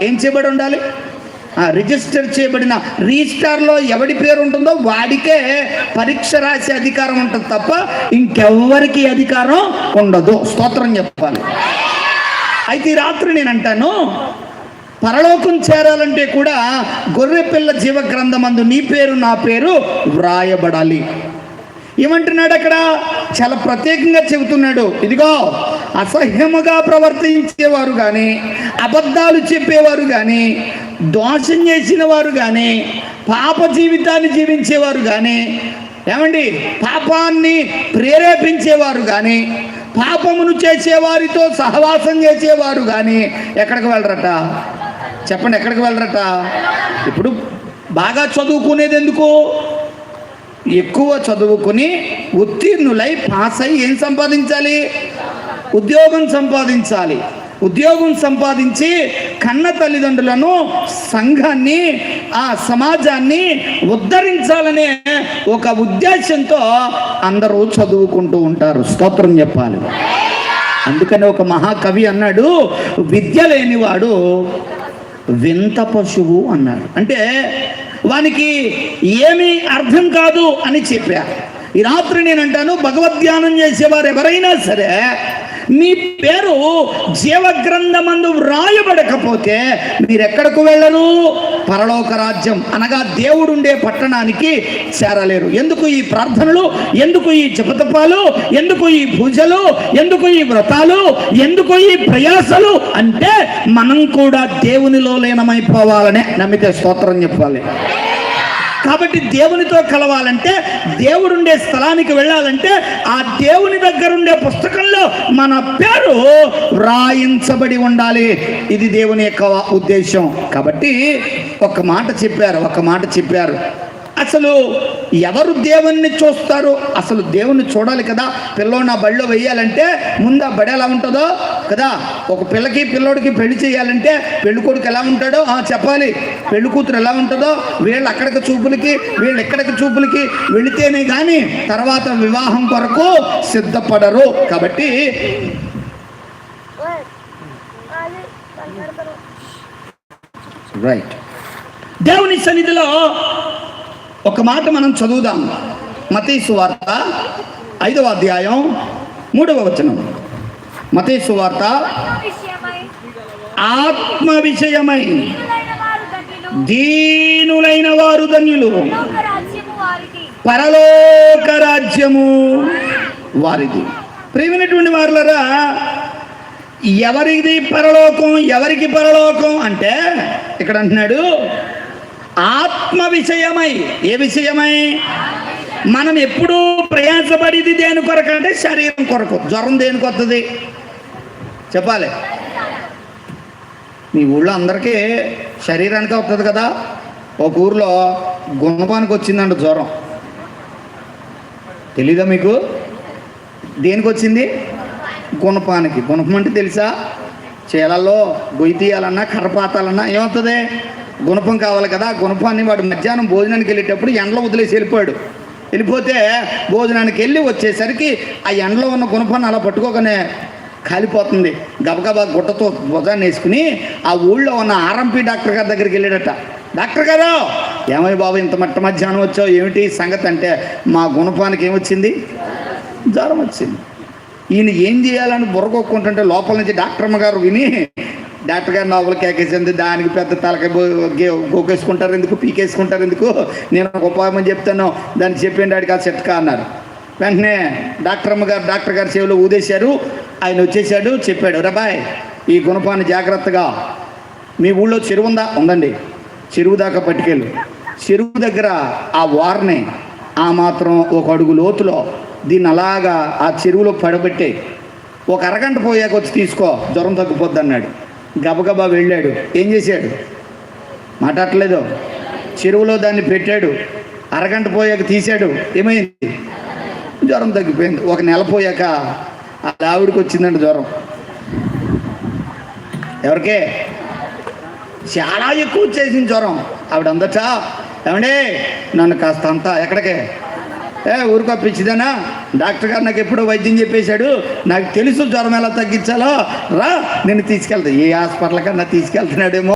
ఏం చేయబడి ఉండాలి? రిజిస్టర్ చేయబడిన. రిజిస్టర్లో ఎవడి పేరు ఉంటుందో వాడికే పరీక్ష రాసే అధికారం ఉంటుంది తప్ప ఇంకెవ్వరికి అధికారం ఉండదు. స్తోత్రం చెప్పాలి. అయితే ఈ రాత్రి నేను అంటాను, పరలోకం చేరాలంటే కూడా గొర్రెపిల్ల జీవ గ్రంథమందు నీ పేరు నా పేరు వ్రాయబడాలి. ఏమంటున్నాడు అక్కడ? చాలా ప్రత్యేకంగా చెబుతున్నాడు. ఇదిగో, అసహ్యముగా ప్రవర్తించేవారు కానీ, అబద్ధాలు చెప్పేవారు కానీ, దోషం చేసిన వారు కానీ, పాప జీవితాన్ని జీవించేవారు కానీ, ఏమండి పాపాన్ని ప్రేరేపించేవారు కానీ, పాపమును చేసేవారితో సహవాసం చేసేవారు కానీ ఎక్కడికి వెళ్ళరట? చెప్పండి, ఎక్కడికి వెళ్ళరట? ఇప్పుడు బాగా చదువుకునేది ఎందుకు? ఎక్కువ చదువుకుని ఉత్తీర్ణులై పాస్ అయి ఏం సంపాదించాలి? ఉద్యోగం సంపాదించాలి. ఉద్యోగం సంపాదించి కన్న తల్లిదండ్రులను, సంఘాన్ని, ఆ సమాజాన్ని ఉద్ధరించాలనే ఒక ఉద్దేశంతో అందరూ చదువుకుంటూ ఉంటారు. స్తోత్రం చెప్పాలి. అందుకని ఒక మహాకవి అన్నాడు, విద్య లేనివాడు వింత పశువు అన్నాడు. అంటే వానికి ఏమీ అర్థం కాదు అని చెప్పా. ఈ రాత్రి నేను అంటాను, భగవద్ధ్యానం చేసేవారు ఎవరైనా సరే మీ పేరు జీవగ్రంథమందు వ్రాయబడకపోతే మీరెక్కడకు వెళ్ళరు? పరలోక రాజ్యం అనగా దేవుడుండే పట్టణానికి చేరలేరు. ఎందుకు ఈ ప్రార్థనలు? ఎందుకు ఈ జపతపాలు? ఎందుకు ఈ పూజలు? ఎందుకు ఈ వ్రతాలు? ఎందుకు ఈ ప్రయాసలు? అంటే మనం కూడా దేవునిలో లీనమైపోవాలనే నమ్మితే స్తోత్రం చెప్పాలి. కాబట్టి దేవునితో కలవాలంటే, దేవుడుండే స్థలానికి వెళ్ళాలంటే ఆ దేవుని దగ్గర ఉండే పుస్తకంలో మన పేరు వ్రాయించబడి ఉండాలి. ఇది దేవుని యొక్క ఉద్దేశం. కాబట్టి ఒక మాట చెప్పారు. అసలు ఎవరు దేవుణ్ణి చూస్తారు? అసలు దేవుణ్ణి చూడాలి కదా. పిల్లోడు నా బడిలో వేయాలంటే ముందు ఆ బడి ఎలా ఉంటుందో కదా. ఒక పిల్లకి పిల్లోడికి పెళ్లి చేయాలంటే పెళ్లి కొడుకు ఎలా ఉంటాడో చెప్పాలి. పెళ్లి కూతురు ఎలా ఉంటుందో, వీళ్ళు అక్కడికి చూపులకి వీళ్ళు ఎక్కడికి చూపులకి వెళితేనే కానీ తర్వాత వివాహం కొరకు సిద్ధపడరు. కాబట్టి రైట్, దేవుని సన్నిధిలో ఒక మాట మనం చదువుదాం. మత్తయి సువార్త 5వ అధ్యాయం 3వ వచనం. మత్తయి సువార్త, ఆత్మ విషయమై దీనులైన వారు ధన్యులు, పరలోక రాజ్యము వారిది. ప్రియమైనటువంటి వారులారా, ఎవరిది పరలోకం? ఎవరికి పరలోకం అంటే ఇక్కడ అంటున్నాడు ఆత్మ విషయమై. ఏ విషయమై? మనం ఎప్పుడూ ప్రయాసపడేది దేని కొరకు అంటే శరీరం కొరకు. జ్వరం దేనికి వస్తుంది చెప్పాలి? మీ ఊళ్ళో అందరికీ శరీరానికి వస్తుంది కదా. ఒక ఊర్లో గుణపానికి వచ్చిందంట జ్వరం. తెలీదా మీకు? దేనికి వచ్చింది? గుణపానికి. గుణపం అంటే తెలుసా? చీలల్లో గొయ్యి తీయాలన్నా కర్రపాతాలన్నా ఏమవుతుంది? గుణపం కావాలి కదా. గుణపాన్ని వాడు మధ్యాహ్నం భోజనానికి వెళ్ళేటప్పుడు ఎండలో వదిలేసి వెళ్ళిపోతే భోజనానికి వెళ్ళి వచ్చేసరికి ఆ ఎండలో ఉన్న గుణపాన్ని అలా పట్టుకోకనే కాలిపోతుంది. గబగబా గుట్టతో భుజాన్ని వేసుకుని ఆ ఊళ్ళో ఉన్న ఆర్ఎంపీ డాక్టర్ గారి దగ్గరికి వెళ్ళాడట. డాక్టర్ గారు, ఏమై బాబు ఇంత మధ్యాహ్నం వచ్చావు, ఏమిటి సంగతి అంటే, మా గుణపానికి ఏమొచ్చింది? జ్వరం వచ్చింది. ఈయన ఏం చేయాలని బుర్రకొక్కుంటుంటే లోపల నుంచి డాక్టర్ అమ్మగారు విని, డాక్టర్ గారు లోపల కేకేసింది. దానికి పెద్ద తలకాయ గోకేసుకుంటారు ఎందుకు, పీకేసుకుంటారు ఎందుకు, నేను ఒక ఉపాయం చెప్తాను, దాన్ని చెప్పండి డాడీ కాదు చెట్కా అన్నారు. వెంటనే డాక్టర్ గారు చెవిలో ఊదేశారు. ఆయన వచ్చేసాడు, చెప్పాడు, రబాయ్ ఈ గుణపాన్ని జాగ్రత్తగా, మీ ఊళ్ళో చెరువు ఉందా? ఉందండి. చెరువు దాకా పట్టుకెళ్ళు. చెరువు దగ్గర ఆ వార్ని ఆ మాత్రం ఒక అడుగు లోతులో దీన్ని అలాగా ఆ చెరువులో పడబెట్టే, ఒక అరగంట పోయాక వచ్చి తీసుకో, జ్వరం తగ్గిపోద్ది అన్నాడు. గబగబా వెళ్ళాడు. ఏం చేశాడు? మాట్లాడలేదు. చెరువులో దాన్ని పెట్టాడు. అరగంట పోయాక తీశాడు. ఏమైంది? జ్వరం తగ్గిపోయింది. ఒక నెల పోయాక ఆ ఆవిడికి వచ్చిందండి జ్వరం. ఎవరికే? చాలా ఎక్కువ వచ్చేసింది జ్వరం. ఆవిడ అందట, ఏమండే నన్ను కాస్త అంతా ఎక్కడికే ఊరుకో పిచ్చిదేనా, డాక్టర్ గారు నాకు ఎప్పుడో వైద్యం చెప్పేశాడు, నాకు తెలుసు జ్వరం ఎలా తగ్గించాలో, రా నేను తీసుకెళ్తా. ఏ హాస్పిటల్ కన్నా తీసుకెళ్తున్నాడేమో.